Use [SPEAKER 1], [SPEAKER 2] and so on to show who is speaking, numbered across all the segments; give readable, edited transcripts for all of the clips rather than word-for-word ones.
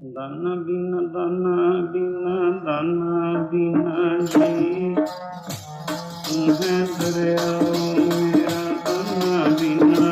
[SPEAKER 1] दाना बिना दाना बिना दाना बिना जी तुम है दरिया मेरा दाना बिना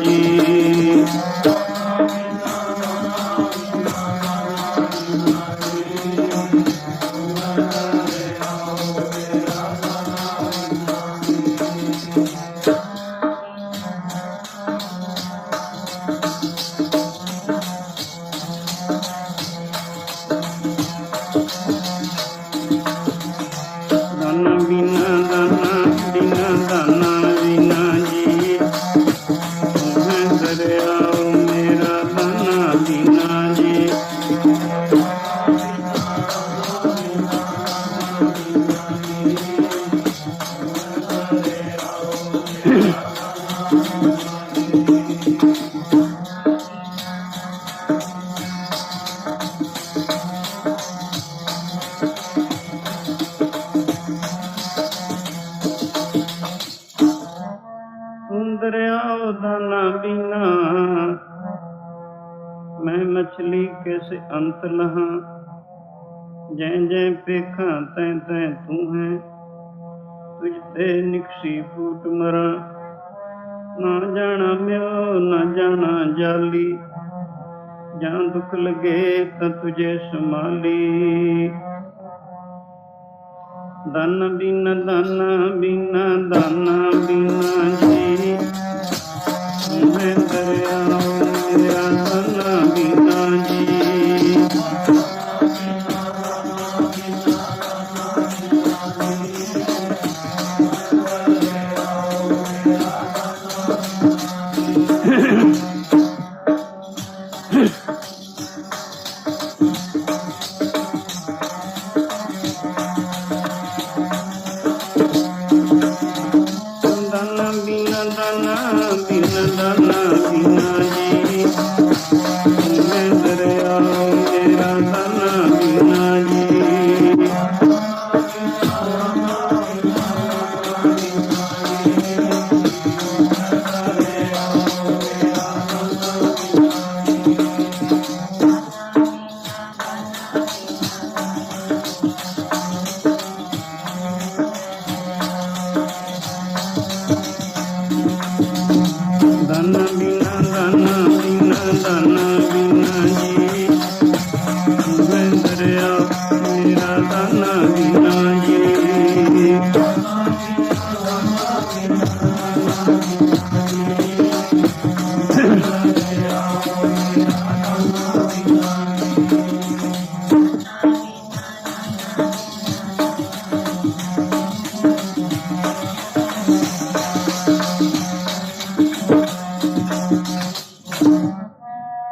[SPEAKER 1] जी। दरियाओ दाना बिना मैं मछली कैसे अंत लहा। जै जै पेखा तै तै तू है तुझ ते निकसी फूट मरा। ना जाना म्यो ना जाना जाली जहाँ दुख लगे त तुझे संभाली। दाना बिना दाना बिना दाना बिना जी मैं दरिया मेरा दाना बिना जी। दाना बिना दाना बिना जी मैं दरिया मेरा दाना बिना जी। दाना बिना जी मैं दरिया मेरा दाना बिना जी।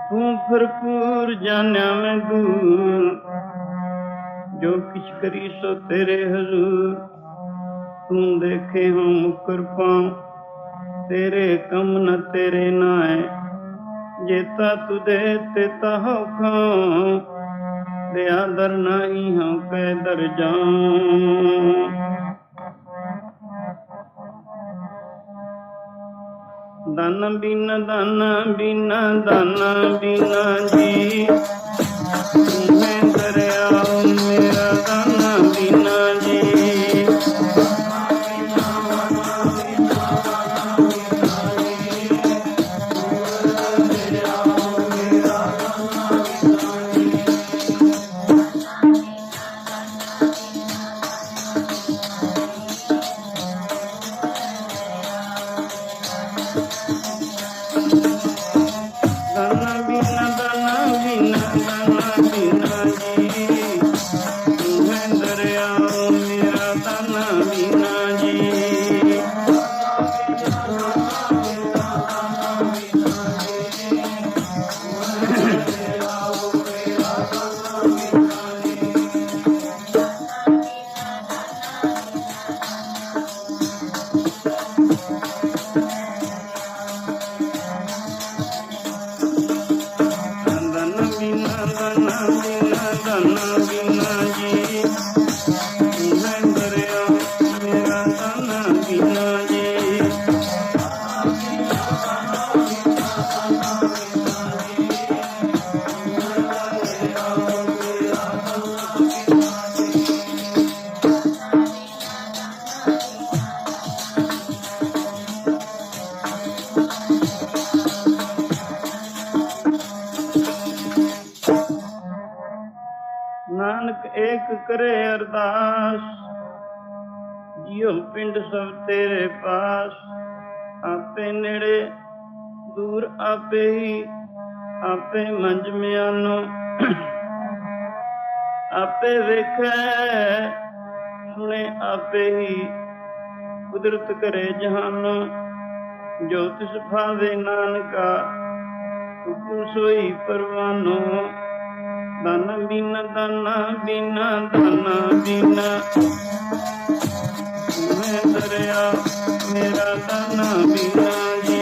[SPEAKER 1] तू भरपूर जान्या मैं दूर जो किछ करी सो तेरे हजूर। तू देखे हम मुकर पाऊं तेरे कम न तेरे नाए। जेता तू दे तेता हो खाऊं दया दर नाही हम कै दर जाऊं। दाना बिना जी मैं दरिया मेरा दाना बिना जी। दाना बिना जी मैं दरिया मेरा दाना बिना जी। करे अरदास, जियो पिंड सब तेरे पास। आपे नेड़े दूर आपे ही, आपे मंझ म्यानो। आपे वेखै सुने आपे ही, कुदरत करे जहानो। जो तिस भावे नानका, हुकुम सोई परवानो। दाना बीना दाना बीना दाना बीना, मैं दरिया मेरा दाना बीना जी।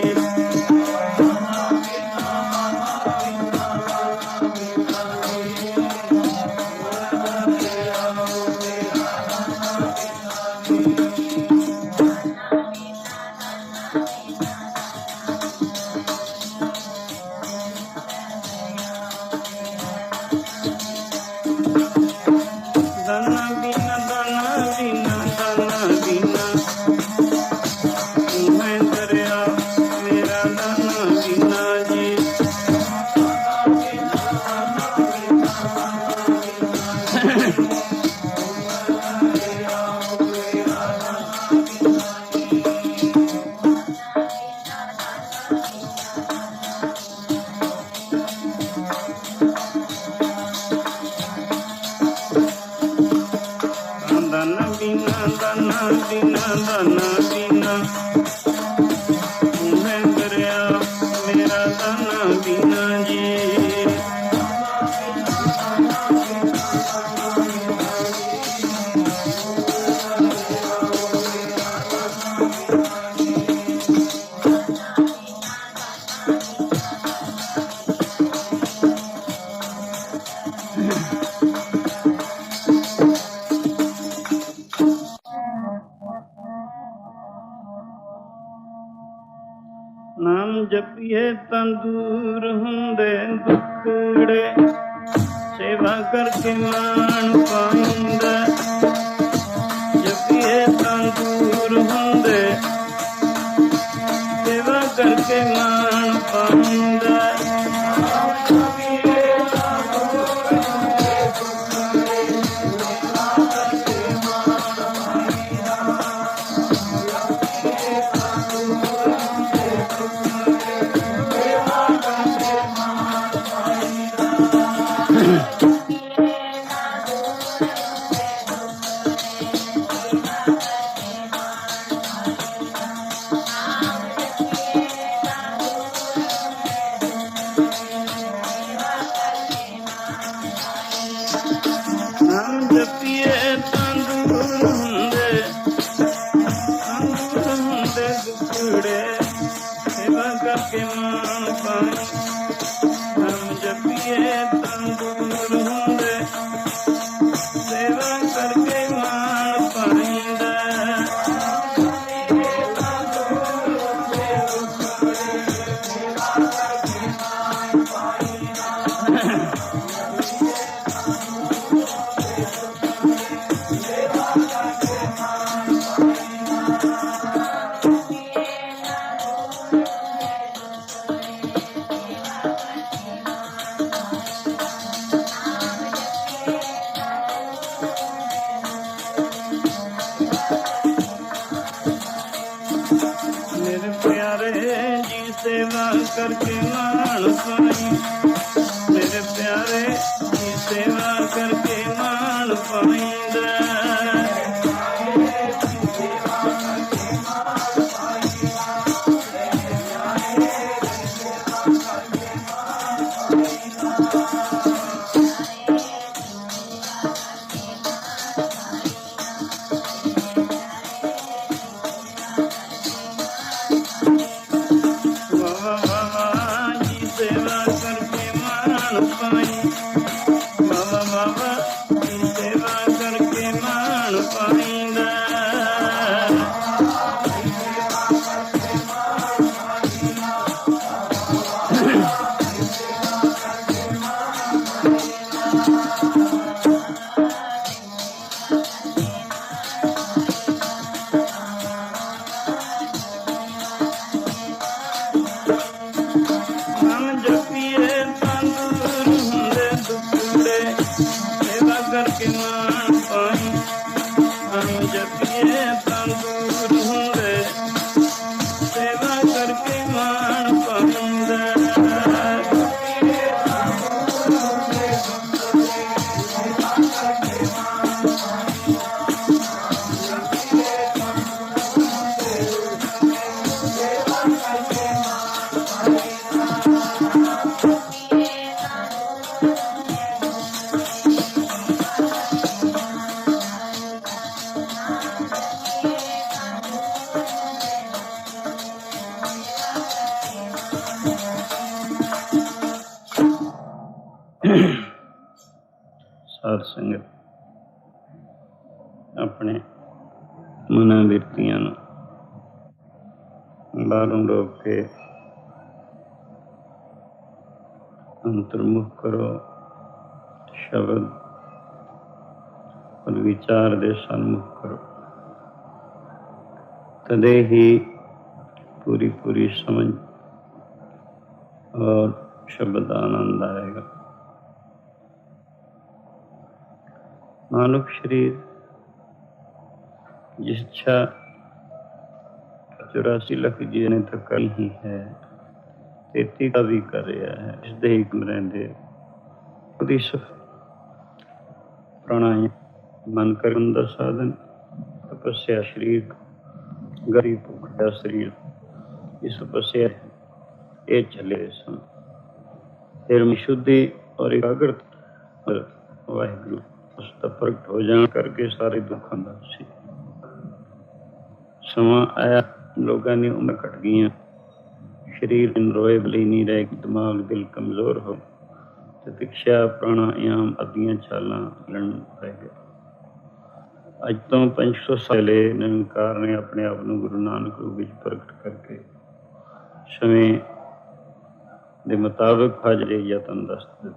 [SPEAKER 1] दाना बीना दाना बीना दाना बीना, मैं दरिया मेरा दाना बीना जी। दाना बीना दाना बीना दाना बीना, मैं दरिया मेरा दाना बीना जी। नाम जपिए तां दूर हुंदे दुखड़े, सेवा करके मान पाइंदा। जपिए तां दूर हुंदे, सेवा करके मान पाइंदा। नाम जपिए तां दूर हुंदे दुखड़े, सेवा करके मान पाई। नाम जपिए तां दूर हुंदे, सेवा करके मान पाइंदा। मेरे प्यारे जी सेवा करके मान पाई। मेरे प्यारे जी सेवा करके मान पाइंदा। वाह वाह वाह जी सेवा करके ਸੰਗਤ ਆਪਣੇ ਮਨਾਂ ਬਿਰਤੀਆਂ ਨੂੰ ਬਾਹਰੋਂ ਰੋਕ ਕੇ ਅੰਤਰਮੁਖ ਕਰੋ। ਸ਼ਬਦ और विचार दे सन्मुख करो, तदे ही पूरी पूरी समझ और शब्द आनंद आएगा। मानव शरीर जिस इच्छा 84 लाख जीने तक करी ही है, 33 का भी कर रहा है। इस दे ही रहते प्राणायाम मन करन दा साधन, तपस्या शरीर गरीब भुखड़ा शरीर, इस तपस्या ये चले सन। फिर शुद्धि और एकाग्रता वाहिगुरु उसका प्रगट हो जाने करके सारे दुखों का सी समा आया। लोगों की उम्र घट गई, शरीर रोए बली नहीं रहे, दिमाग दिल कमजोर हो, प्रतीक्षा प्राणायाम अद्धियां चालां लड़ पै गए। अज तो 500 साल निरंकार ने अपने आप को गुरु नानक रूप में प्रगट करके समय के मुताबिक हाजरे यतन दस दिते।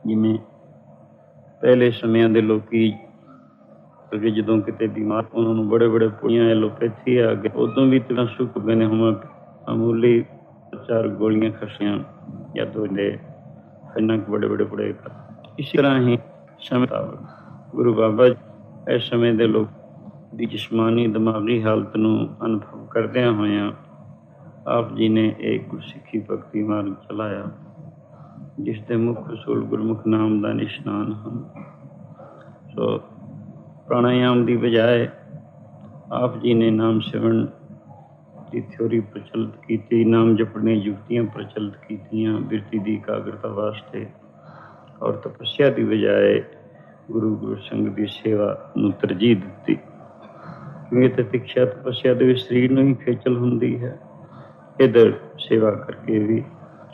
[SPEAKER 1] जिमें पहले समय के लोग जो कितने बीमार उन्होंने बड़े बड़े पुड़ियां एलोपैथी आ गए, उदों भी तरह सुख गए ने। हम मामूली 4 गोलियां खसियां या 2 ले बड़े बड़े पुड़े। इसी तरह ही समय गुरु बाबा इस समय के लोग की जिस्मानी दिमागी हालत को अनुभव करदिया होया आप जी ने एक गुरसिੱਖੀ भगती मार्ग चलाया, जिसके मुख असूल गुरमुख नाम का निशान हैं। सो प्राणायाम की बजाय आप जी ने नाम सिमरन की थ्योरी प्रचलित की, नाम जपने युक्तियां प्रचलित कीतियां बिरती की एकाग्रता वास्ते, और तपस्या की बजाय गुरु संघ की सेवा नूं तरजीह दी। क्योंकि प्रतीक्षा तपस्या के शरीर में ही खेचल होंदी है, इधर सेवा करके भी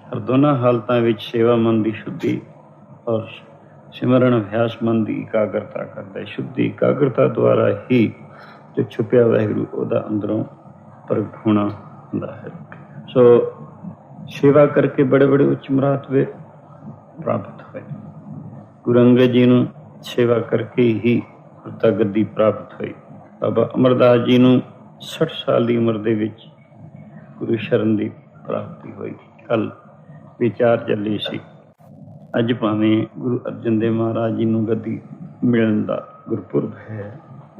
[SPEAKER 1] हर दोनों हालतों में सेवा मन की शुद्धि और सिमरन अभ्यास मन की एकाग्रता करता है। शुद्धि एकाग्रता द्वारा ही जो छुपया वाहिगुरू उहदा अंदरों प्रगट होना होंदा है। सो सेवा करके बड़े बड़े उच्च मरातबे प्राप्त हुए। गुरु अंगद जी नूं सेवा करके ही गुरता गद्दी प्राप्त हुई। बाबा अमरदास जी नूं 60 साल की उम्र दे विच गुरु शरण की प्राप्ति हुई। कल विचार चली सी, अज भावें गुरु अर्जन देव महाराज जी नूं गद्दी मिलण दा गुरपुरब है,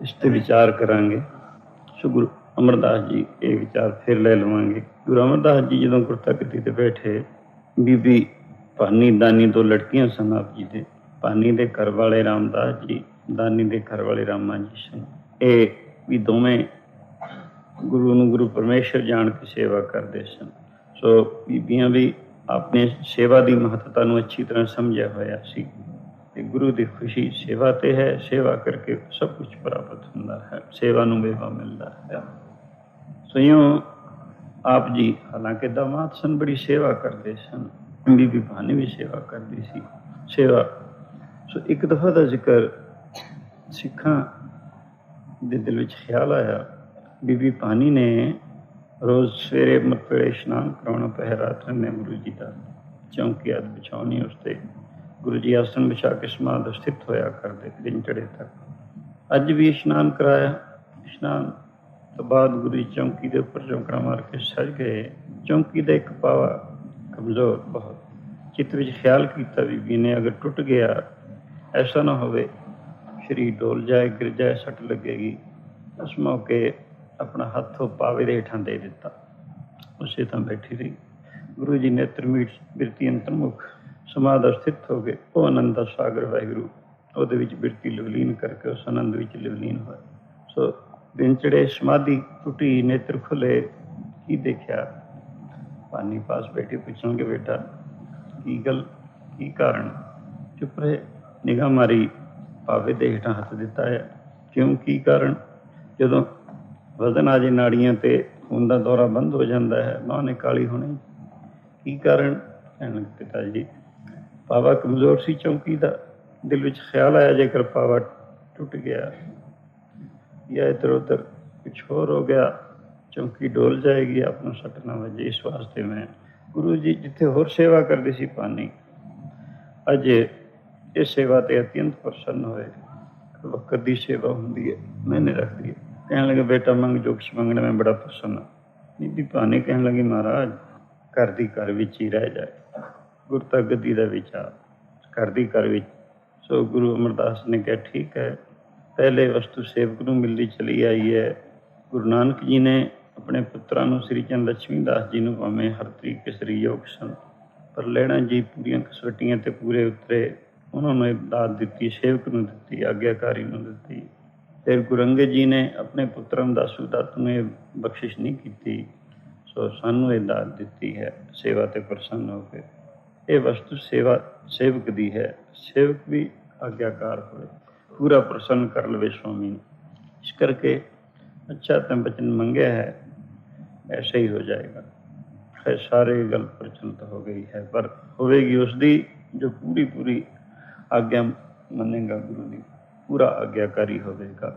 [SPEAKER 1] इस ते विचार करांगे। सो गुरु अमरदास जी ये विचार फिर ले लवांगे। गुरु अमरदास जी जदों गुरता गद्दी ते बैठे, बीबी भानी दानी 2 लड़कियां सन आप जी दे। भानी दे घर वाले रामदास जी, दानी दे घर वाले रामा जी सन। ये भी दोवें गुरु नूं गुरु परमेश्वर जान के सेवा करते सन। सो बीबियां भी अपने सेवा की महत्ता नूं अच्छी तरह समझा होया सी। गुरु की खुशी सेवा ते है, सेवा करके सब कुछ प्राप्त होंदा है, सेवा नूं मेवा मिलता है। सो यूं आप जी हालांकि दामाद सन, बड़ी सेवा करते सन। बीबी भानी भी सेवा करती सी। सेवा सो एक दफा का जिक्र सिखां दे दिल विच ख्याल आया। बीबी भानी ने रोज़ सवेरे अमृत वेले इशनान करवाना, पहरात रहने गुरु जी का चौंकी आदि बिछानी, उसते गुरु जी आसन बिछा के समाध स्थित होया करते दिन चढ़े तक। अज भी इशनान कराया। इशनान तो बाद गुरु जी चौंकी के उपर चौंकड़ा मार के सज गए। चौंकी का एक पावा कमजोर बहुत, चित्त विच ख्याल किया बीबी ने अगर टुट गया, ऐसा ना होवे शरीर डोल जाए, गिर जाए, सट लगेगी। उस मौके अपना हाथ पावे दे हेठां दे दिता, उसे तां बैठी रही। गुरु जी नेत्र मीट बिरती अंतर्मुख समाध स्थित हो गए। वो आनंद दा सागर वाहिगुरू ਉਹਦੇ ਵਿੱਚ ਬਿਰਤੀ ਲਵਲੀਨ ਕਰਕੇ ਉਸ ਆਨੰਦ ਵਿੱਚ ਲਵਲੀਨ ਹੋਏ। ਸੋ ਦਿਨ ਚੜੇ, ਸਮਾਧੀ ਟੁੱਟੀ, ਨੇਤਰ ਖੁੱਲੇ। ਕੀ ਦੇਖਿਆ? पानी पास बैठे पूछेंगे, बेटा की गल, की कारण? चुप रहे। निगाह मारी, पावे दे हेठां हथ दिता है। क्यों, की कारण? जदों वजन आ जाए नाड़ियां ते खून का दौरा बंद हो जाता है, मां ने काली होनी। की कारण? कहने पिता जी पावा कमजोर सी चौंकी का, दिल विच ख्याल आया जेकर पावा टुट गया या इधर उधर कुछ होर हो गया, चौंकी डोल जाएगी, अपना सट ना वजे। इस वास्ते मैं गुरु जी जिथे होर सेवा करदी सी पानी, अज इस सेवा ते अत्यंत प्रसन्न होए। वक्त दी सेवा हुंदी है, मैंने रख दी है। कहने लगे बेटा मंग जो कुछ मंगना, मैं बड़ा प्रसन्न। बीबी भानी कहने लगी महाराज घर दी घर विच ही रह जाए, गुरता गद्दी दा विचार घर दी घर विच। सो गुरु अमरदास ने कहा ठीक है, पहले वस्तु सेवक नूं मिलदी चली आई है। गुरु नानक जी ने अपने पुत्रां नूं श्री चंद लक्ष्मी दास जी नूं भावें हर तरीके सरी योग सन, पर लैणा जी पूरीआं कसवटियां ते पूरे उतरे। उन्होंने दात दिती, सेवक नूं दिती, आग्याकारी नूं दिती। फिर गुरु अंगद जी ने अपने पुत्रां दासू दातू ने बख्शिश नहीं की, सो सानू ये दात दिती है सेवा ते प्रसन्न हो के। ये वस्तु सेवा सेवक दी है, सेवक भी आग्याकार होए, पूरा प्रसन्न कर लवे स्वामी। इस करके अच्छा तो वचन मंगया है, ऐसे ही हो जाएगा। खैर सारे गल प्रचलित हो गई है, पर होवेगी उसकी जो पूरी पूरी आग्या मनेगा, गुरु की पूरा आग्याकारी होगा।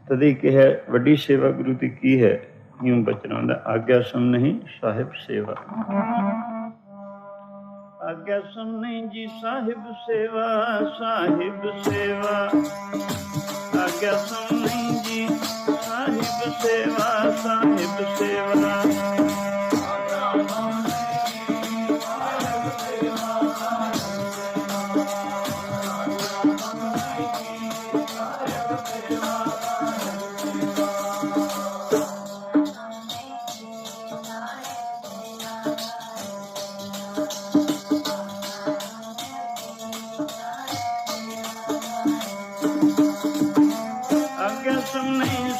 [SPEAKER 1] तदी कि है वड्डी सेवा गुरु की की है, यूं बचना दा आग्या सम नहीं साहिब सेवा। आग्या सम नहीं जी साहिब सेवा, साहिब सेवा। आग्या सम नहीं जी साहिब सेवा, साहिब सेवा।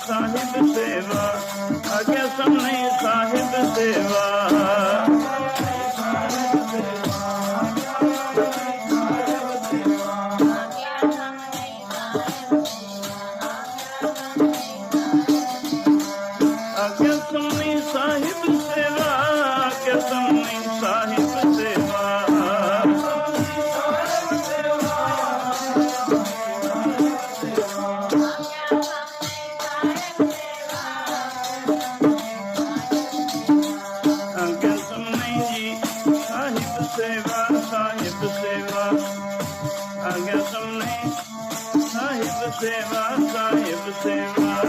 [SPEAKER 1] साहिब सेवा, आज्ञा सम नहीं साहिब सेवा। आज्ञा सम नहीं साहिब सेवा, आज्ञा सम नहीं साहिब सेवा। सेवा साहिब सेवा।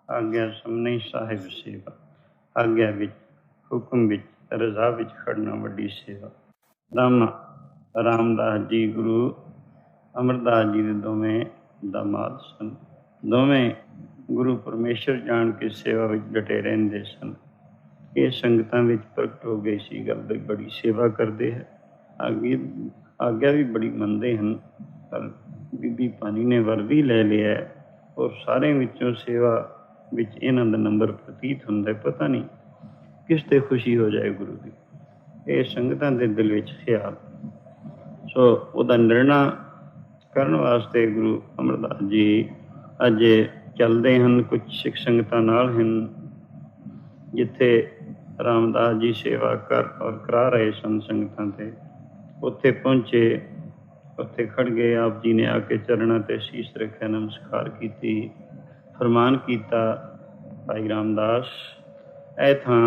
[SPEAKER 1] आज्ञा समनी साहिब सेवा, आज्ञा विच हुक्म विच रजा विच खड़ना वड्डी सेवा। रामदास जी गुरु अमरदास जी दे दोवें दामाद सन। दोवें गुरु परमेश्वर जान के सेवा विच डटे रहिंदे सन। ये संगतां विच प्रगट हो गई सी गल, बड़ी सेवा करते है, आज्ञा भी बड़ी मनते हैं। पर बीबी भानी ने वर भी ले लिया और सारे विचों सेवा विच इन्हां दा नंबर प्रतीत हुंदा, पता नहीं किस ते खुशी हो जाए गुरु की। ये संगतां दे दिल विच ख्याल। सो उहदा निर्णय करन वास्ते गुरु अमरदास जी अज चलते हैं। कुछ सिख संगतां नाल हैं, जिथे रामदास जी सेवा कर और करा रहे सन संगतां ते, उत्थे पहुँचे, उत्थे खड़ गए। आप जी ने आके चरणों ते शीश रखा, नमस्कार की, फरमान किया, भाई रामदास ऐ थां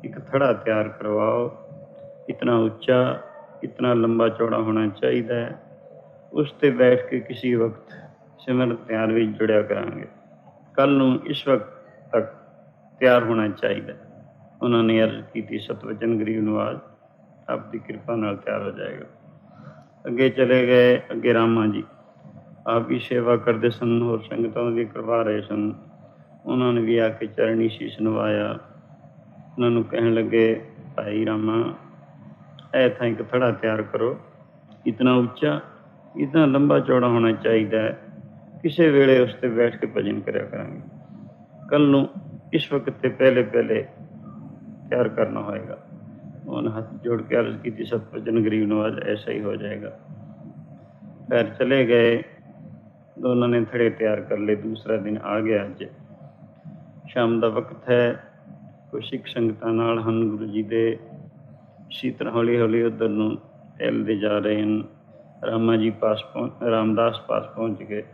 [SPEAKER 1] एक थड़ा तैयार करवाओ, इतना उच्चा इतना लंबा चौड़ा होना चाहिए, उस ते बैठ के किसी वक्त सिमरत तैयार भी जुड़िया करांगे, कल नूं इस वक्त तक तैयार होना चाहिए। उन्होंने अर्ज की, सतवचन गरीब नवाज आपकी कृपा नाल तैयार हो जाएगा। अगे चले गए, अगे रामा जी आप भी सेवा करते सन और संगतों भी करवा रहे सन। उन्होंने भी आके चरणी शीश नवाया। उन्होंने कहने लगे, भाई रामा ऐ था एक थड़ा तैयार करो, इतना उच्चा इतना लंबा चौड़ा होना चाहिए, किसी वेले उस पर बैठ के भजन कराया करांगे। ਕੱਲ ਨੂੰ ਇਸ ਵਕਤ ਤੇ ਪਹਿਲੇ ਤਿਆਰ ਕਰਨਾ ਹੋਏਗਾ। उन्होंने हाथ जोड़ के अर्ज की थी, सतवचन गरीब नवाज ऐसा ही हो जाएगा। पैर चले गए, दोनों ने थड़े तैयार कर ले। दूसरा दिन आ गया। अज शाम का वक्त है। कुछ सिख संगतां नाल हन गुरु जी दे। इसी तरह हौली हौली उधर नूं टहलदे जा रहे हैं। रामदास पास पहुँच गए।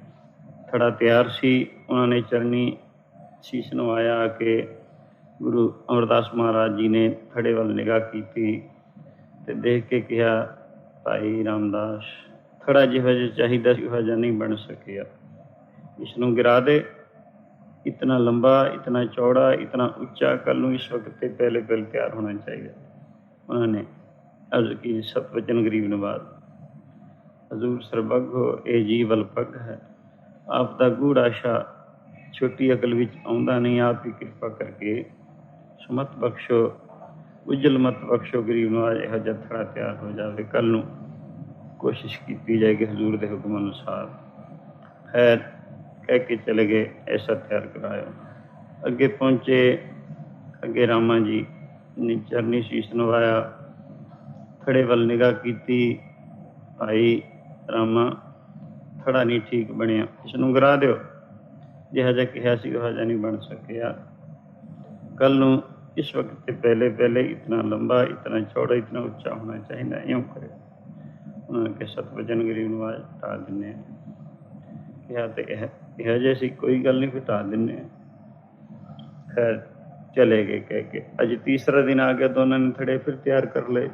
[SPEAKER 1] थड़ा तैयार सी। उन्होंने चरनी शीश नवाया के गुरु अमरदास महाराज जी ने थड़े वाल निगाह की ते देख के कहा, भाई रामदास, थड़ा जिहो जिहा चाहिदा सी उहो जिहा नहीं बन सकिया। इसनूं गिरा दे। इतना लंबा, इतना चौड़ा, इतना उच्चा कल नूं इस वक्त ते पहले तैयार होना चाहिए। उन्होंने अर्ज की, सतवचन गरीब नवाज, हजूर सरबग हो, ए जी वलपग है। आप दा गूढ़ आशा छोटी अकल विच आउंदा नहीं। आप ही कृपा करके सुमत बख्शो, उजल मत बख्शो। गरीब नवाज इहो जिहा थड़ा तैयार हो जाए। कल नूं कोशिश की जाएगी हजूर के हुक्म अनुसार। खैर कह के चले गए, ऐसा तैयार कराया। अगे पहुँचे। अगे रामा जी ने चरनी शीश नवाया, थड़े वाल निगाह की। भाई रामा, थड़ा नहीं ठीक बनिया, इसनूं गिरा दिओ। जिहा जिहा कहा सी उहा जिहा नहीं बन सकिया। कल नूं इस वक्त से पहले इतना लंबा, इतना चौड़ा, इतना उच्चा होना चाहिए। यूँ करे। उन्होंने कहा, सतवचन गरीब नवाज हटा दिने। कहा तो यह जैसी कोई गल नहीं, हटा दिने। खैर चले गए कह के। अज तीसरा दिन आ गया। दोनों ने थड़े फिर तैयार कर ले।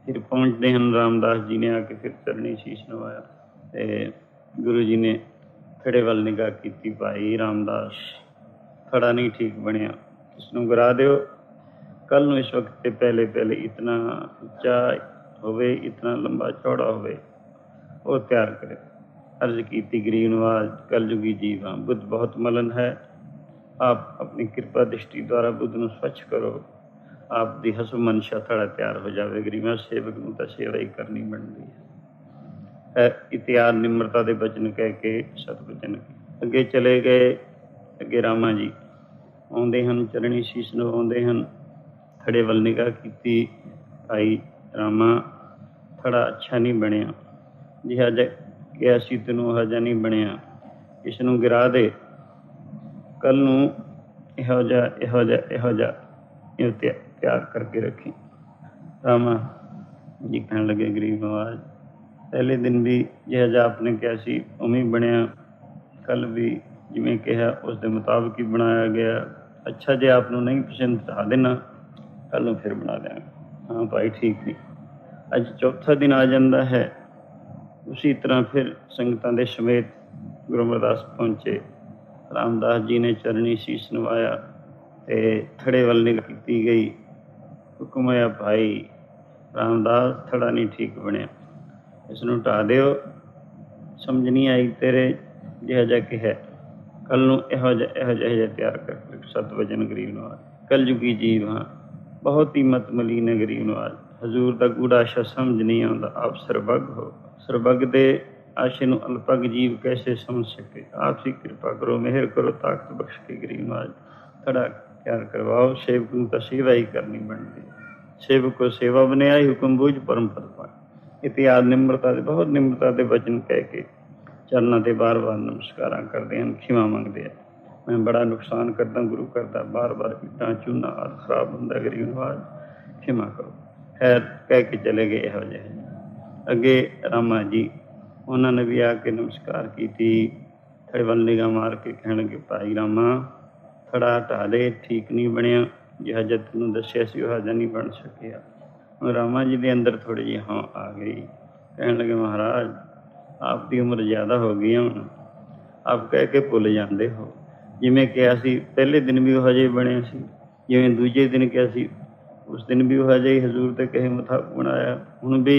[SPEAKER 1] फिर पहुँचते हैं। रामदास जी ने आके फिर चरनी शीश नवाया। गुरु जी ने थड़े वाल निगाह की। भाई रामदास, थड़ा नहीं ठीक बनिया, इसनूं गिरा दिओ। कल नूं इस वक्त ते पहले इतना उच्चा होवे, इतना लंबा चौड़ा होवे, वो तैयार करे। अर्ज की, गरीब नवाज, कल युगी जीव हाँ, बुद्ध बहुत मलन है। आप अपनी कृपा दृष्टि द्वारा बुद्ध नूं स्वच्छ करो। आप दी हसब मनशा थड़ा तैयार हो जाए। गरीब सेवक नूं तां सेवा ही करनी बनती है। इतिहास निम्रता दे बचन कह के सतवचन अगे चले गए। अगे रामा जी आउंदे हन, चरणी शीश नवाउंदे हन। थड़े वाल निगाह की। भाई रामा, थड़ा अच्छा नहीं बनिया, जिहा जिहा कहा सी तैनूं उहा जिहा नहीं बनिया, इसनूं गिरा दे। कल नूं इहो जिहा तैयार करके रखी। रामा जी कहण लगे, गरीब नवाज, पहले दिन भी जिहा जिहा आपने कहा सी उवें ही बनिया। कल भी जिवें कहा उस दे मुताबिक ही बनाया गया। अच्छा जे आपनूं नहीं पसंद हटा देना, कल नूं फिर बना देंगे। हाँ भाई, ठीक नहीं। अज चौथा दिन आ जाता है। उसी तरह फिर संगतां दे समेत गुरु अमरदास पहुँचे। रामदास जी ने चरनी शीश नवाया ते थड़े वाल निगाह की गई। हुक्म आया, भाई रामदास, थड़ा नहीं ठीक बनिया, इसनूं हटा दिओ। समझ नहीं आई तेरे, जिहा जिहा कहा। कल नूं इहो जिहा तैयार कर। सतवचन गरीब नवाज, कल युगी जीव हाँ, बहुत ही मत मलीन है। गरीब नवाज, हजूर का गूढ़ आशा समझ नहीं आता। आप सरबग हो, सरबग दे आशे नूं अल्पग जीव कैसे समझ सके। आप ही कृपा करो, मेहर करो, ताकत बख्श के। गरीब नवाज, थड़ा तैयार करवाओ। सेवक नूं तां सेवा ही करनी बनती। सेवक को सेवा बनिया ही, हुक्म बूझ परम पद पाए। इतिहास निम्रता दे, बहुत निम्रता दे वचन कह के चरना ते बार बार नमस्कारां करते हैं, खिमा मंगते हैं। मैं बड़ा नुकसान करता, गुरु करता, बार बार इट्टां चूना आदि खराब होंदा। गरीब नवाज, खिमा करो। खैर कह के चले गए। इहो जिहा अगे रामा जी, उन्होंने भी आके नमस्कार की। थड़े वाल निगाह मार के कहण लगे, भाई रामा, थड़ा हटा दे, ठीक नहीं बनिया, जिहा जिहा तैनूं दस्सिया सी उहा जिहा नहीं बन सकिया। हुण रामा जी दे अंदर थोड़ी जी हाँ आ गई। कहण लगे, महाराज, आपकी उम्र ज़्यादा हो गई है, हुण आप कह के भुल जाते हो। जिवें कहा सी पहले दिन भी उहो जिहा बने सी, जिवें दूजे दिन कहा सी उस दिन भी उहो जिहा हजूर ते कहे मुताबिक बनाया। हुण भी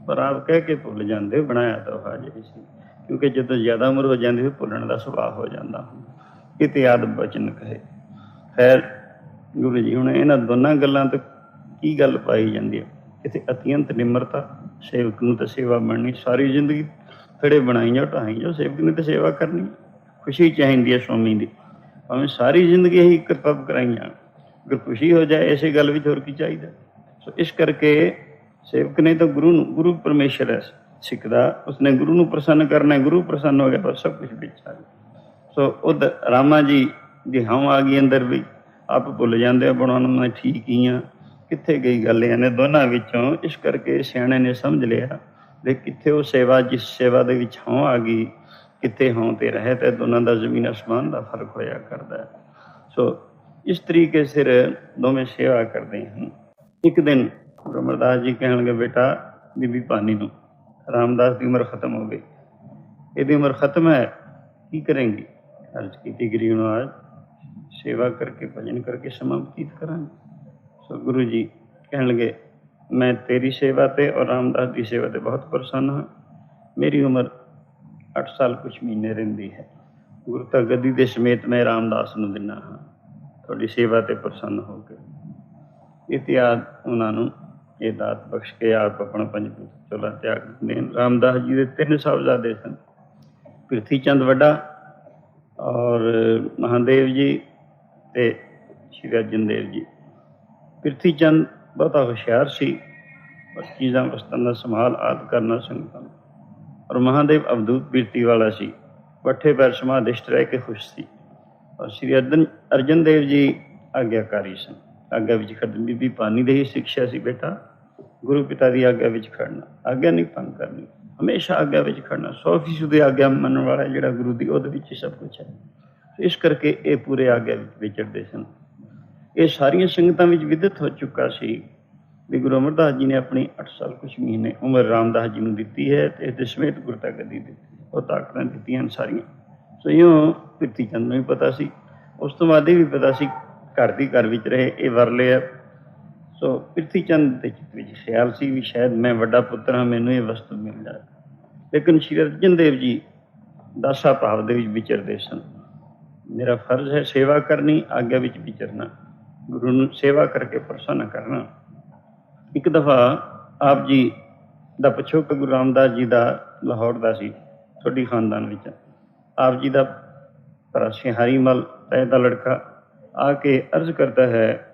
[SPEAKER 1] पर आप कह के भुल जाते हो, बनाया तो उहो जिहा सी, क्योंकि जदों ज़्यादा उम्र हो जाती है भुलण का सुभाव हो जाता। किते आद बचन कहे। खैर गुरु जी, हुण इन्हां दोनों गल्लां तो की गल पाई जाती है। किते अत्यंत निम्रता, सेवक नूं तां सेवा बननी। सारी जिंदगी खड़े बनाई जाओ, ढाई जाओ, सेवक ने तो सेवा करनी। खुशी चाहिए है स्वामी की। ਭਾਵੇਂ ਸਾਰੀ ਜ਼ਿੰਦਗੀ ਇਹੀ ਕਰਤੱਵ ਕਰਾਈ ਜਾਣ, ਅਗਰ ਖੁਸ਼ੀ ਹੋ ਜਾਏ ਇਸੇ ਗੱਲ ਵਿੱਚ ਹੋਰ ਕੀ ਚਾਹੀਦਾ। ਸੋ ਇਸ ਕਰਕੇ ਸੇਵਕ ਨੇ ਤਾਂ ਗੁਰੂ ਪਰਮੇਸ਼ਰ ਹੈ ਸਿੱਖ ਦਾ, ਉਸਨੇ ਗੁਰੂ ਨੂੰ ਪ੍ਰਸੰਨ ਕਰਨਾ, ਗੁਰੂ ਪ੍ਰਸੰਨ ਹੋ ਗਿਆ ਪਰ ਸਭ ਕੁਛ ਵਿੱਚ ਆ ਗਿਆ। ਸੋ ਉਧਰ ਰਾਮਾ ਜੀ ਦੀ ਹਉ ਆ ਗਈ ਅੰਦਰ ਵੀ, ਆਪ ਭੁੱਲ ਜਾਂਦੇ ਆ ਬਣਾਉਣ ਮੈਂ ਠੀਕ ਹੀ ਹਾਂ, ਕਿੱਥੇ ਗਈ ਗੱਲ ਇਹਨੇ ਦੋਨਾਂ ਵਿੱਚੋਂ। ਇਸ ਕਰਕੇ ਸਿਆਣੇ ਨੇ ਸਮਝ ਲਿਆ ਵੀ ਕਿੱਥੇ ਉਹ ਸੇਵਾ, ਜਿਸ ਸੇਵਾ ਦੇ ਵਿੱਚ ਹਉ ਆ ਗਈ, ਕਿੱਥੇ ਹਉ ਤੇ ਰਹੇ, ਤੇ ਦੋਨਾਂ ਦਾ ਜ਼ਮੀਨ ਅਸਮਾਨ ਦਾ ਫਰਕ ਹੋਇਆ ਕਰਦਾ। ਸੋ ਇਸ ਤਰੀਕੇ ਸਿਰ ਦੋਵੇਂ ਸੇਵਾ ਕਰਦੇ ਹਨ। ਇੱਕ ਦਿਨ ਗੁਰੂ ਅਮਰਦਾਸ ਜੀ ਕਹਿਣ ਲੱਗੇ, ਬੇਟਾ ਬੀਬੀ ਭਾਨੀ ਨੂੰ, ਰਾਮਦਾਸ ਦੀ ਉਮਰ ਖਤਮ ਹੋ ਗਈ, ਇਹਦੀ ਉਮਰ ਖਤਮ ਹੈ, ਕੀ ਕਰੇਂਗੀ? ਅਰਜ਼ ਕੀਤੀ, ਗਰੀਬ ਨਵਾਜ਼ ਸੇਵਾ ਕਰਕੇ ਭਜਨ ਕਰਕੇ ਸਮਾਂ ਬਤੀਤ ਕਰਾਂਗੇ। ਸੋ ਗੁਰੂ ਜੀ ਕਹਿਣ ਲੱਗੇ, ਮੈਂ ਤੇਰੀ ਸੇਵਾ ਤੇ ਔਰ ਰਾਮਦਾਸ ਦੀ ਸੇਵਾ ਤੇ ਬਹੁਤ ਪ੍ਰਸੰਨ ਹਾਂ। ਮੇਰੀ ਉਮਰ 8 ਸਾਲ ਕੁਛ ਮਹੀਨੇ ਰਹਿੰਦੀ ਹੈ, ਗੁਰਤਾ ਗੱਦੀ ਦੇ ਸਮੇਤ ਮੈਂ ਰਾਮਦਾਸ ਨੂੰ ਦਿੰਦਾ ਹਾਂ, ਤੁਹਾਡੀ ਸੇਵਾ ਤੇ ਪ੍ਰਸੰਨ ਹੋ ਕੇ। ਇਤਿਹਾਸ ਉਹਨਾਂ ਨੂੰ ਇਹ ਦਾਤ ਬਖਸ਼ ਕੇ ਆਪ ਆਪਣਾ 5 ਤੋਲਾ ਤਿਆਗ ਦੇਣ। ਰਾਮਦਾਸ ਜੀ ਦੇ 3 ਸਾਹਿਬਜ਼ਾਦੇ ਸਨ, ਪ੍ਰਿਥੀ ਚੰਦ ਵੱਡਾ ਔਰ ਮਹਾਦੇਵ ਜੀ ਤੇ ਸ਼੍ਰੀ ਅਰਜਨ ਦੇਵ ਜੀ। ਪ੍ਰਿਥੀ ਚੰਦ ਬਹੁਤਾ ਹੁਸ਼ਿਆਰ ਸੀ, ਪਰ ਚੀਜ਼ਾਂ ਵਸਤਾਂ ਦਾ ਸੰਭਾਲ ਆਦਿ ਕਰਨਾ ਸੰਗਤਾਂ, ਔਰ ਮਹਾਦੇਵ ਅਵਧੂਤ ਬਿਰਤੀ ਵਾਲਾ ਸੀ, ਪੱਠੇ ਪੈਰ ਸਮਾਧਿਸ਼ਟ ਰਹਿ ਕੇ ਖੁਸ਼ ਸੀ। ਔਰ ਸ਼੍ਰੀ ਅਰਜਨ ਦੇਵ ਜੀ ਆਗਿਆਕਾਰੀ ਸਨ, ਆਗਿਆ ਵਿੱਚ ਖੜਨ। ਬੀਬੀ ਭਾਨੀ ਦੀ ਹੀ ਸਿੱਖਿਆ ਸੀ, ਬੇਟਾ ਗੁਰੂ ਪਿਤਾ ਦੀ ਆਗਿਆ ਵਿੱਚ ਖੜਨਾ, ਆਗਿਆ ਨਹੀਂ ਭੰਗ ਕਰਨੀ, ਹਮੇਸ਼ਾ ਆਗਿਆ ਵਿੱਚ ਖੜਨਾ। 100% ਦੀ ਆਗਿਆ ਮੰਨਣ ਵਾਲਾ ਜਿਹੜਾ ਗੁਰੂ ਦੀ, ਉਹਦੇ ਵਿੱਚ ਹੀ ਸਭ ਕੁਛ ਹੈ। ਇਸ ਕਰਕੇ ਇਹ ਪੂਰੇ ਆਗਿਆ ਵਿੱਚ ਵਿਚਰਦੇ ਸਨ। ਇਹ ਸਾਰੀਆਂ ਸੰਗਤਾਂ ਵਿੱਚ ਵਿਦਿਤ ਹੋ ਚੁੱਕਾ ਸੀ ਵੀ ਗੁਰੂ ਅਮਰਦਾਸ ਜੀ ਨੇ ਆਪਣੀ 8 ਸਾਲ ਕੁਛ ਮਹੀਨੇ ਉਮਰ ਰਾਮਦਾਸ ਜੀ ਨੂੰ ਦਿੱਤੀ ਹੈ, ਤੇ ਇਹਦੇ ਸਮੇਤ ਗੁਰਤਾ ਗੱਦੀ ਦਿੱਤੀ, ਉਹ ਤਾਕਤਾਂ ਦਿੱਤੀਆਂ ਸਾਰੀਆਂ। ਸੋ ਇਉਂ ਪ੍ਰਿਥੀ ਚੰਦ ਨੂੰ ਵੀ ਪਤਾ ਸੀ, ਉਸ ਤੋਂ ਬਾਅਦ ਇਹ ਵੀ ਪਤਾ ਸੀ ਘਰ ਦੀ ਘਰ ਵਿੱਚ ਰਹੇ, ਇਹ ਵਰਲੇ ਆ। ਸੋ ਪ੍ਰਿਥੀ ਚੰਦ ਦੇ ਚਿੱਤ ਵਿੱਚ ਖਿਆਲ ਸੀ ਵੀ ਸ਼ਾਇਦ ਮੈਂ ਵੱਡਾ ਪੁੱਤਰ ਹਾਂ, ਮੈਨੂੰ ਇਹ ਵਸਤੂ ਮਿਲ ਜਾਏ। ਲੇਕਿਨ ਸ਼੍ਰੀ ਅਰਜਨ ਦੇਵ ਜੀ ਦਾਸਾ ਭਾਵ ਦੇ ਵਿੱਚ ਵਿਚਰਦੇ ਸਨ। ਮੇਰਾ ਫਰਜ਼ ਹੈ ਸੇਵਾ ਕਰਨੀ, ਆਗਿਆ ਵਿੱਚ ਵਿਚਰਨਾ, ਗੁਰੂ ਨੂੰ ਸੇਵਾ ਕਰਕੇ ਪ੍ਰਸੰਨ ਕਰਨਾ। ਇੱਕ ਦਫਾ ਆਪ ਜੀ ਦਾ ਪਿਛੋਕੜ ਗੁਰੂ ਰਾਮਦਾਸ ਜੀ ਦਾ ਲਾਹੌਰ ਦਾ ਸੀ, ਤੁਹਾਡੀ ਖਾਨਦਾਨ ਵਿੱਚ। ਆਪ ਜੀ ਦਾ ਭਰਾ ਸਿਹਾਰੀ ਮਲ ਤੈ ਦਾ ਲੜਕਾ ਆ ਕੇ ਅਰਜ਼ ਕਰਦਾ ਹੈ,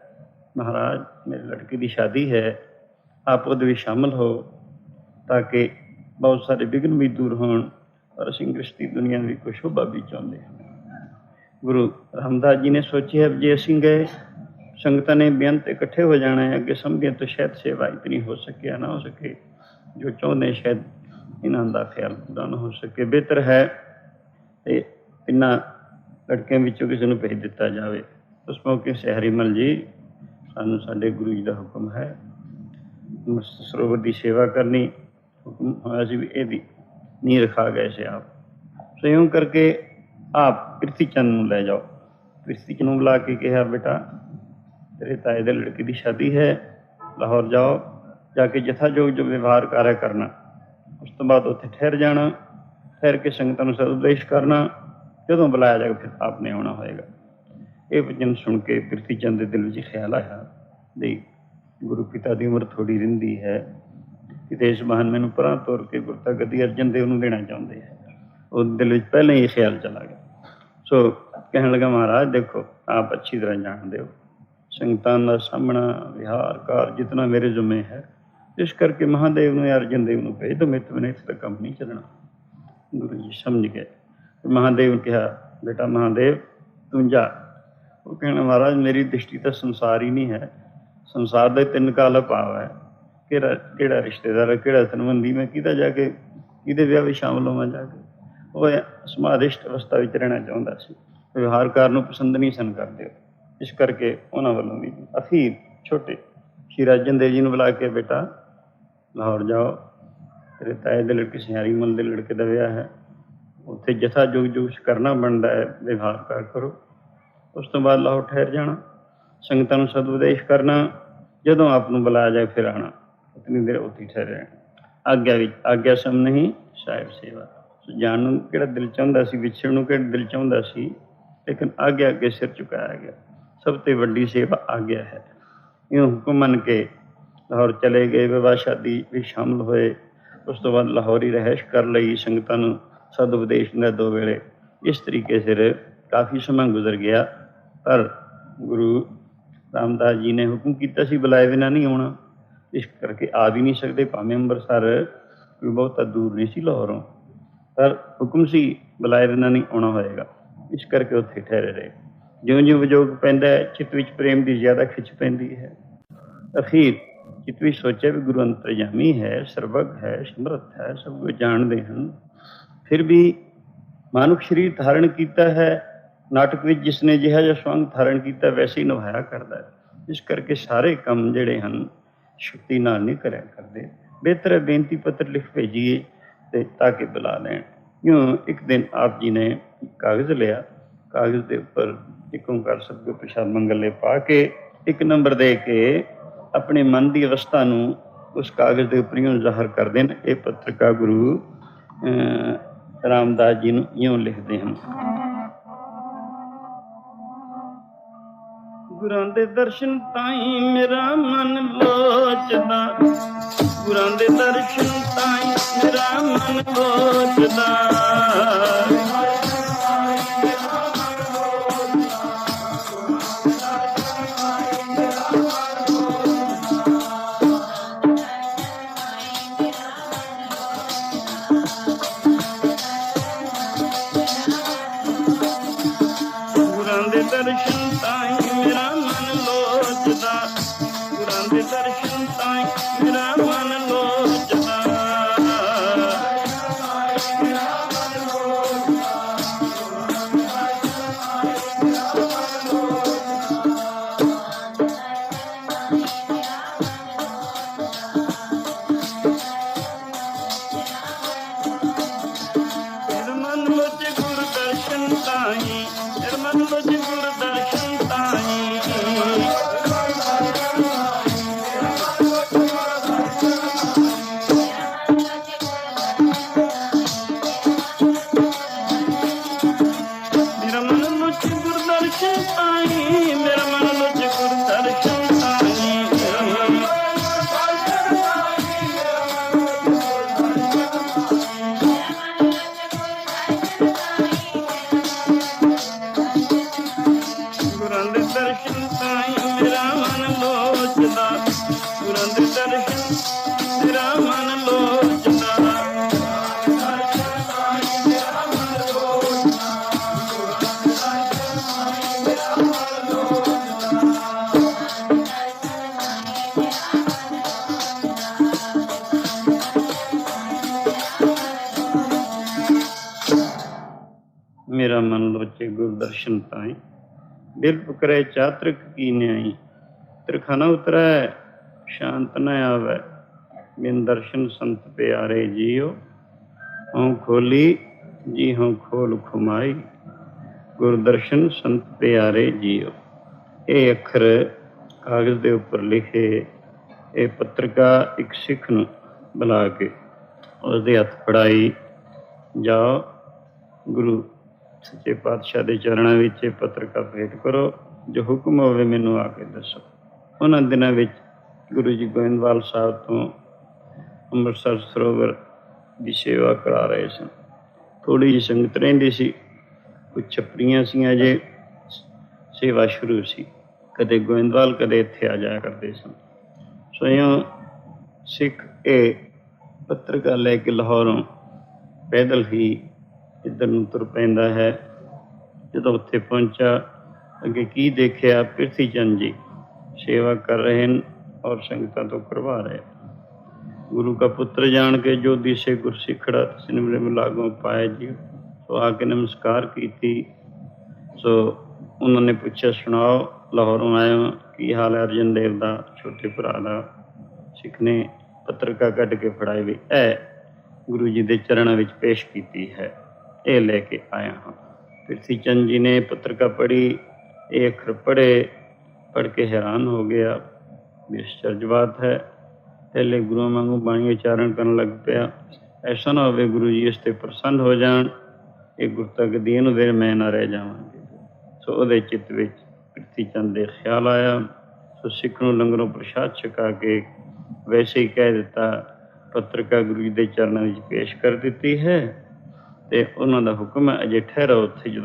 [SPEAKER 1] ਮਹਾਰਾਜ ਮੇਰੇ ਲੜਕੇ ਦੀ ਸ਼ਾਦੀ ਹੈ, ਆਪ ਉਹਦੇ ਵਿੱਚ ਸ਼ਾਮਿਲ ਹੋ ਤਾਂ ਕਿ ਬਹੁਤ ਸਾਰੇ ਵਿਘਨ ਵੀ ਦੂਰ ਹੋਣ, ਔਰ ਅਸੀਂ ਗ੍ਰਸਤੀ ਦੁਨੀਆ ਦੀ ਕੋਈ ਸ਼ੋਭਾ ਵੀ ਚਾਹੁੰਦੇ ਹਾਂ। ਗੁਰੂ ਰਾਮਦਾਸ ਜੀ ਨੇ ਸੋਚਿਆ ਜੇ ਅਸੀਂ ਗਏ, ਸੰਗਤਾਂ ਨੇ ਬੇਅੰਤ ਇਕੱਠੇ ਹੋ ਜਾਣਾ ਹੈ, ਅੱਗੇ ਸਮਝੇ ਤਾਂ ਸ਼ਾਇਦ ਸੇਵਾ ਇਤਨੀ ਹੋ ਸਕੇ ਨਾ ਹੋ ਸਕੇ ਜੋ ਚਾਹੁੰਦੇ, ਸ਼ਾਇਦ ਇਹਨਾਂ ਦਾ ਖਿਆਲ ਪੂਰਾ ਨਾ ਹੋ ਸਕੇ। ਬਿਹਤਰ ਹੈ ਤੇ ਇਹਨਾਂ ਲੜਕਿਆਂ ਵਿੱਚੋਂ ਕਿਸੇ ਨੂੰ ਭੇਜ ਦਿੱਤਾ ਜਾਵੇ। ਉਸ ਮੌਕੇ ਸਿਹਾਰੀ ਮਲ ਜੀ, ਸਾਨੂੰ ਸਾਡੇ ਗੁਰੂ ਜੀ ਦਾ ਹੁਕਮ ਹੈ ਸਰੋਵਰ ਦੀ ਸੇਵਾ ਕਰਨੀ, ਹੁਕਮ ਹੋਇਆ ਸੀ ਵੀ ਇਹਦੀ ਨੀਂਹ ਰਖਾ ਗਏ ਸੀ ਆਪ। ਸੋ ਇਉਂ ਕਰਕੇ ਆਪ ਪ੍ਰਿਥੀ ਚੰਦ ਨੂੰ ਲੈ ਜਾਓ। ਪ੍ਰਿਥੀ ਚੰਦ ਨੂੰ ਬੁਲਾ ਕੇ ਕਿਹਾ, ਬੇਟਾ ਤੇਰੇ ਤਾਏ ਦੇ ਲੜਕੇ ਦੀ ਸ਼ਾਦੀ ਹੈ, ਲਾਹੌਰ ਜਾਓ, ਜਾ ਕੇ ਜਥਾਯੋਗ ਜੋ ਵਿਵਹਾਰ ਕਾਰਿਆ ਕਰਨਾ, ਉਸ ਤੋਂ ਬਾਅਦ ਉੱਥੇ ਠਹਿਰ ਜਾਣਾ, ਠਹਿਰ ਕੇ ਸੰਗਤਾਂ ਨੂੰ ਸਦਉਪਦੇਸ਼ ਕਰਨਾ, ਜਦੋਂ ਬੁਲਾਇਆ ਜਾਏਗਾ ਫਿਰ ਆਪ ਨੇ ਆਉਣਾ ਹੋਏਗਾ। ਇਹ ਵਚਨ ਸੁਣ ਕੇ ਪ੍ਰਿਥੀ ਚੰਦ ਦੇ ਦਿਲ ਵਿੱਚ ਖਿਆਲ ਆਇਆ ਵੀ ਗੁਰੂ ਪਿਤਾ ਦੀ ਉਮਰ ਥੋੜ੍ਹੀ ਰਹਿੰਦੀ ਹੈ, ਕਿਤੇ ਇਸ ਬਹਾਨੇ ਮੈਨੂੰ ਪਰਾਂ ਤੋਰ ਕੇ ਗੁਰਤਾ ਗੱਦੀ ਅਰਜਨ ਦੇਵ ਨੂੰ ਦੇਣਾ ਚਾਹੁੰਦੇ ਹੈ। ਉਹ ਦਿਲ ਵਿੱਚ ਪਹਿਲਾਂ ਹੀ ਇਹ ਖਿਆਲ ਚਲਾ ਗਿਆ। ਸੋ ਕਹਿਣ ਲੱਗਾ, ਮਹਾਰਾਜ ਦੇਖੋ ਆਪ ਅੱਛੀ ਤਰ੍ਹਾਂ ਜਾਣਦੇ ਹੋ, ਸੰਗਤਾਂ ਦਾ ਸਾਹਮਣਾ ਵਿਹਾਰ ਕਾਰ ਜਿਤਨਾ ਮੇਰੇ ਜ਼ਿੰਮੇ ਹੈ, ਇਸ ਕਰਕੇ ਮਹਾਦੇਵ ਨੂੰ ਅਰਜਨ ਦੇਵ ਨੂੰ ਭੇਜ ਦਿਓ, ਮੇਰੇ ਤੋਂ ਇੱਥੇ ਤੱਕ ਕੰਮ ਨਹੀਂ ਚੱਲਣਾ। ਗੁਰੂ ਜੀ ਸਮਝ ਗਏ। ਮਹਾਦੇਵ ਨੂੰ ਕਿਹਾ, ਬੇਟਾ ਮਹਾਦੇਵ ਤੂੰ ਜਾ। ਉਹ ਕਹਿਣਾ, ਮਹਾਰਾਜ ਮੇਰੀ ਦ੍ਰਿਸ਼ਟੀ ਤਾਂ ਸੰਸਾਰ ਹੀ ਨਹੀਂ ਹੈ, ਸੰਸਾਰ ਦੇ 3 ਕਾਲ ਭਾਵ ਹੈ, ਕਿਹੜਾ ਰਿਸ਼ਤੇਦਾਰ, ਕਿਹੜਾ ਸੰਬੰਧੀ, ਮੈਂ ਕਿਹਦਾ ਜਾ ਕੇ ਕਿਹਦੇ ਵਿਆਹ ਵਿੱਚ ਸ਼ਾਮਲ ਹੋਵਾਂ ਜਾ ਕੇ। ਉਹ ਸਮਾਧਿਸ਼ਟ ਅਵਸਥਾ ਵਿੱਚ ਰਹਿਣਾ ਚਾਹੁੰਦਾ ਸੀ, ਵਿਵਹਾਰਕਾਰ ਨੂੰ ਪਸੰਦ ਨਹੀਂ ਸਨ ਕਰਦੇ। ਇਸ ਕਰਕੇ ਉਹਨਾਂ ਵੱਲੋਂ ਵੀ ਅਖੀਰ ਛੋਟੇ ਸ਼੍ਰੀ ਅਰਜਨ ਦੇਵ ਜੀ ਨੂੰ ਬੁਲਾ ਕੇ, ਬੇਟਾ ਲਾਹੌਰ ਜਾਓ, ਤੇਰੇ ਤਾਏ ਦੇ ਲੜਕੇ ਸਿਹਾਰੀ ਮਲ ਦੇ ਲੜਕੇ ਦਾ ਵਿਆਹ ਹੈ, ਉੱਥੇ ਜਥਾ ਜੋ ਕਰਨਾ ਬਣਦਾ ਹੈ ਵਿਵਹਾਰਕਾਰ ਕਰੋ, ਉਸ ਤੋਂ ਬਾਅਦ ਲਾਹੌਰ ਠਹਿਰ ਜਾਣਾ, ਸੰਗਤਾਂ ਨੂੰ ਸਦਉਪਦੇਸ਼ ਕਰਨਾ, ਜਦੋਂ ਆਪ ਨੂੰ ਬੁਲਾਇਆ ਜਾਏ ਫਿਰ ਆਉਣਾ, ਇਤਨੀ ਦੇਰ ਉੱਥੇ ਠਹਿਰੇ ਰਹਿਣਾ। ਆਗਿਆ ਵਿੱਚ ਆਗਿਆ ਸਮ ਨਹੀਂ ਸਾਹਿਬ ਸੇਵਾ। ਜਾਣ ਨੂੰ ਕਿਹੜਾ ਦਿਲ ਚਾਹੁੰਦਾ ਸੀ, ਵਿਛੜਨ ਨੂੰ ਕਿਹੜਾ ਦਿਲ ਚਾਹੁੰਦਾ ਸੀ, ਲੇਕਿਨ ਆਗਿਆ ਅੱਗੇ ਸਿਰ ਝੁਕਾਇਆ ਗਿਆ। ਸਭ ਤੋਂ ਵੱਡੀ ਸੇਵਾ ਆਗਿਆ ਹੈ। ਇਉਂ ਹੁਕਮ ਮੰਨ ਕੇ ਲਾਹੌਰ ਚਲੇ ਗਏ, ਵਿਵਾਹ ਸ਼ਾਦੀ ਵਿੱਚ ਸ਼ਾਮਿਲ ਹੋਏ। ਉਸ ਤੋਂ ਬਾਅਦ ਲਾਹੌਰ ਹੀ ਰਿਹਾਇਸ਼ ਕਰ ਲਈ, ਸੰਗਤਾਂ ਨੂੰ ਸਦ ਉਪਦੇਸ਼ ਦਿੰਦਾ 2 ਵੇਲੇ। ਇਸ ਤਰੀਕੇ ਸਿਰ ਕਾਫੀ ਸਮਾਂ ਗੁਜ਼ਰ ਗਿਆ, ਪਰ ਗੁਰੂ ਰਾਮਦਾਸ ਜੀ ਨੇ ਹੁਕਮ ਕੀਤਾ ਸੀ ਬੁਲਾਏ ਬਿਨਾਂ ਨਹੀਂ ਆਉਣਾ। ਇਸ ਕਰਕੇ ਆ ਵੀ ਨਹੀਂ ਸਕਦੇ, ਭਾਵੇਂ ਅੰਮ੍ਰਿਤਸਰ ਕੋਈ ਬਹੁਤਾ ਦੂਰ ਨਹੀਂ ਸੀ ਲਾਹੌਰੋਂ, ਪਰ ਹੁਕਮ ਸੀ ਬੁਲਾਏ ਬਿਨਾਂ ਨਹੀਂ ਆਉਣਾ ਹੋਏਗਾ। ਇਸ ਕਰਕੇ ਉੱਥੇ ਠਹਿਰੇ ਰਹੇ। ਜਿਉਂ ਜਿਉਂ ਵਿਜੋਗ ਪੈਂਦਾ ਹੈ, ਚਿੱਤ ਵਿੱਚ ਪ੍ਰੇਮ ਦੀ ਜ਼ਿਆਦਾ ਖਿੱਚ ਪੈਂਦੀ ਹੈ। ਅਖੀਰ ਚਿੱਤ ਵਿੱਚ ਸੋਚਿਆ ਵੀ ਗੁਰੂ ਅੰਤਰਜਾਮੀ ਹੈ, ਸਰਬੱਗ ਹੈ, ਸਮਰੱਥ ਹੈ, ਸਭ ਕੁਝ ਜਾਣਦੇ ਹਨ, ਫਿਰ ਵੀ ਮਾਨੁਖ ਸਰੀਰ ਧਾਰਨ ਕੀਤਾ ਹੈ। ਨਾਟਕ ਵਿੱਚ ਜਿਸਨੇ ਜਿਹਾ ਜਿਹਾ ਸਵੰਗ ਧਾਰਨ ਕੀਤਾ ਵੈਸੇ ਹੀ ਨਿਭਾਇਆ ਕਰਦਾ ਹੈ। ਇਸ ਕਰਕੇ ਸਾਰੇ ਕੰਮ ਜਿਹੜੇ ਹਨ ਸ਼ਕਤੀ ਨਾਲ ਨਹੀਂ ਕਰਿਆ ਕਰਦੇ। ਬਿਹਤਰ ਹੈ ਬੇਨਤੀ ਪੱਤਰ ਲਿਖ ਭੇਜੀਏ ਤੇ ਤਾਂ ਕਿ ਬੁਲਾ ਲੈਣ। ਕਿਉਂ ਇੱਕ ਦਿਨ ਆਪ ਜੀ ਨੇ ਕਾਗਜ਼ ਲਿਆ, ਕਾਗਜ਼ ਦੇ ਉੱਪਰ ਇੱਕ ਓਂਕਾਰ ਸਤਿਗੁਰ ਪ੍ਰਸਾਦ ਮੰਗਲੇ ਪਾ ਕੇ ਇੱਕ ਨੰਬਰ ਦੇ ਕੇ ਆਪਣੇ ਮਨ ਦੀ ਅਵਸਥਾ ਨੂੰ ਉਸ ਕਾਗਜ਼ ਦੇ ਉੱਪਰ ਇਉਂ ਜ਼ਾਹਰ ਕਰਦੇ ਨੇ। ਇਹ ਪੱਤਰਿਕਾ ਗੁਰੂ ਰਾਮਦਾਸ ਜੀ ਨੂੰ ਇਉਂ ਲਿਖਦੇ ਹਨ। ਗੁਰਾਂ ਦੇ ਦਰਸ਼ਨ ਤਾਈਂ ਮੇਰਾ ਮਨ ਲੋਚਦਾ, ਗੁਰਾਂ ਦੇ ਦਰਸ਼ਨ ਤਾਈਂ ਮੇਰਾ ਮਨ ਲੋਚਦਾ। ਗੁਰਾਂ ਦੇ ਦਰਸ਼ਨ ਤਾਈਂ ਮੇਰਾ ਮਨ ਲੋਚਦਾ, ਗੁਰਾਂ ਦੇ ਦਰਸ਼ਨ ਤਾਈਂ ਮੇਰਾ ਮਨ ਲੋਚਦਾ। ਮੇਰਾ ਮਨ ਲੋਚੇ ਗੁਰ ਦਰਸ਼ਨ ਤਾਈਂ, ਮੇਰਾ ਮਨ ਲੋਚੇ ਗੁਰ ਦਰਸ਼ਨ ਤਾਈਂ। ਮੇਰਾ ਮਨ ਲੋਚੇ ਗੁਰ ਦਰਸ਼ਨ ਤਾਈਂ, ਮੇਰਾ ਮਨ ਲੋਚੇ ਗੁਰ ਦਰਸ਼ਨ ਤਾਈਂ। ਗੁਰਾਂ ਦੇ ਦਰਸ਼ਨ ਤਾਈਂ ਮੇਰਾ ਮਨ ਲੋਚਦਾ, ਗੁਰਾਂ ਦੇ ਦਰਸ਼ਨ ਮੇਰਾ ਮਨ ਲੋਚਦਾ। ਮੇਰਾ ਮਨ ਲੋਚੇ ਗੁਰ ਦਰਸ਼ਨ ਤਾਈਂ, ਦਿਲ ਪੁਕਰੇ ਚਾਤ੍ਰਿਕ ਕੀ ਨਿਆਈ। ਤਿਰਖਾਨਾ ਉਤਰੈ ਸ਼ਾਂਤ ਨ ਆਵੈ, ਬਿਨ ਦਰਸ਼ਨ ਸੰਤ ਪਿਆਰੇ ਜੀਓ। ਹਉ ਖੋਲੀ ਜੀ ਹਉ ਖੋਲ ਖੁਮਾਈ, ਗੁਰ ਦਰਸ਼ਨ ਸੰਤ ਪਿਆਰੇ ਜੀਓ। ਇਹ ਅੱਖਰ ਕਾਗਜ਼ ਦੇ ਉੱਪਰ ਲਿਖੇ। ਇਹ ਪੱਤਰਿਕਾ ਇੱਕ ਸਿੱਖ ਨੂੰ ਬੁਲਾ ਕੇ ਉਸਦੇ ਹੱਥ ਫੜਾਈ, ਜਾਓ ਗੁਰੂ ਸੱਚੇ ਪਾਤਸ਼ਾਹ ਦੇ ਚਰਨਾਂ ਵਿੱਚ ਇਹ ਪੱਤਰਿਕਾ ਭੇਟ ਕਰੋ, ਜੋ ਹੁਕਮ ਹੋਵੇ ਮੈਨੂੰ ਆ ਕੇ ਦੱਸੋ। ਉਹਨਾਂ ਦਿਨਾਂ ਵਿੱਚ ਗੁਰੂ ਜੀ ਗੋਇੰਦਵਾਲ ਸਾਹਿਬ ਤੋਂ ਅੰਮ੍ਰਿਤਸਰ ਸਰੋਵਰ ਦੀ ਸੇਵਾ ਕਰਾ ਰਹੇ ਸਨ। ਥੋੜ੍ਹੀ ਜਿਹੀ ਸੰਗਤ ਰਹਿੰਦੀ ਸੀ, ਕੁਝ ਛੱਪੜੀਆਂ ਸੀ, ਅਜੇ ਸੇਵਾ ਸ਼ੁਰੂ ਸੀ। ਕਦੇ ਗੋਇੰਦਵਾਲ ਕਦੇ ਇੱਥੇ ਆ ਜਾਇਆ ਕਰਦੇ ਸਨ। ਸੋ ਇਉਂ ਸਿੱਖ ਇਹ ਪੱਤਰਿਕਾ ਲੈ ਕੇ ਲਾਹੌਰੋਂ ਪੈਦਲ ਹੀ ਇੱਧਰ ਨੂੰ ਤੁਰ ਪੈਂਦਾ ਹੈ। ਜਦੋਂ ਉੱਥੇ ਪਹੁੰਚਾ, ਅੱਗੇ ਕੀ ਦੇਖਿਆ, ਪ੍ਰਿਥੀ ਚੰਦ ਜੀ ਸੇਵਾ ਕਰ ਰਹੇ ਹਨ ਔਰ ਸੰਗਤਾਂ ਤੋਂ ਕਰਵਾ ਰਹੇ। ਗੁਰੂ ਕਾ ਪੁੱਤਰ ਜਾਣ ਕੇ ਜੋ ਦਿਸੇ ਗੁਰਸਿੱਖੜਾ, ਸਿਮਰੇ ਮਿਲਾਗੋਂ ਪਾਏ ਜੀ। ਸੋ ਆ ਕੇ ਨਮਸਕਾਰ ਕੀਤੀ। ਸੋ ਉਹਨਾਂ ਨੇ ਪੁੱਛਿਆ, ਸੁਣਾਓ ਲਾਹੌਰੋਂ ਆਏ ਹੋ, ਕੀ ਹਾਲ ਹੈ ਅਰਜਨ ਦੇਵ ਦਾ, ਛੋਟੇ ਭਰਾ ਦਾ। ਸਿੱਖ ਨੇ ਪੱਤਰਿਕਾ ਕੱਢ ਕੇ ਫੜਾਈ ਵੀ ਇਹ ਗੁਰੂ ਜੀ ਦੇ ਚਰਨਾਂ ਵਿੱਚ ਪੇਸ਼ ਕੀਤੀ ਹੈ, ਇਹ ਲੈ ਕੇ ਆਇਆ ਹਾਂ। ਪ੍ਰਿਥੀ ਚੰਦ ਜੀ ਨੇ ਪੱਤਰਿਕਾ ਪੜ੍ਹੀ, ਇਹ ਅੱਖਰ ਪੜ੍ਹੇ, ਪੜ੍ਹ ਕੇ ਹੈਰਾਨ ਹੋ ਗਿਆ ਵੀ ਅਚਰਜ ਬਾਤ ਹੈ। ਪਹਿਲੇ ਗੁਰੂਆਂ ਵਾਂਗੂ ਬਾਣੀ ਉਚਾਰਨ ਕਰਨ ਲੱਗ ਪਿਆ। ਐਸਾ ਨਾ ਹੋਵੇ ਗੁਰੂ ਜੀ ਇਸ 'ਤੇ ਪ੍ਰਸੰਨ ਹੋ ਜਾਣ, ਇਹ ਗੁਰਤਕ ਦੀ ਨੂੰ ਦੇਰ ਮੈਂ ਨਾ ਰਹਿ ਜਾਵਾਂਗੇ। ਸੋ ਉਹਦੇ ਚਿੱਤ ਵਿੱਚ ਪ੍ਰਿਥੀ ਚੰਦ ਦੇ ਖਿਆਲ ਆਇਆ। ਸੋ ਸਿੱਖ ਨੂੰ ਲੰਗਰੋਂ ਪ੍ਰਸ਼ਾਦ ਛਕਾ ਕੇ ਵੈਸੇ ਹੀ ਕਹਿ ਦਿੱਤਾ, ਪੱਤਰਿਕਾ ਗੁਰੂ ਜੀ ਦੇ ਚਰਨਾਂ ਵਿੱਚ ਪੇਸ਼ ਕਰ ਦਿੱਤੀ ਹੈ ਅਤੇ ਉਹਨਾਂ ਦਾ ਹੁਕਮ ਹੈ ਅਜੇ ਠਹਿਰੋ ਉੱਥੇ।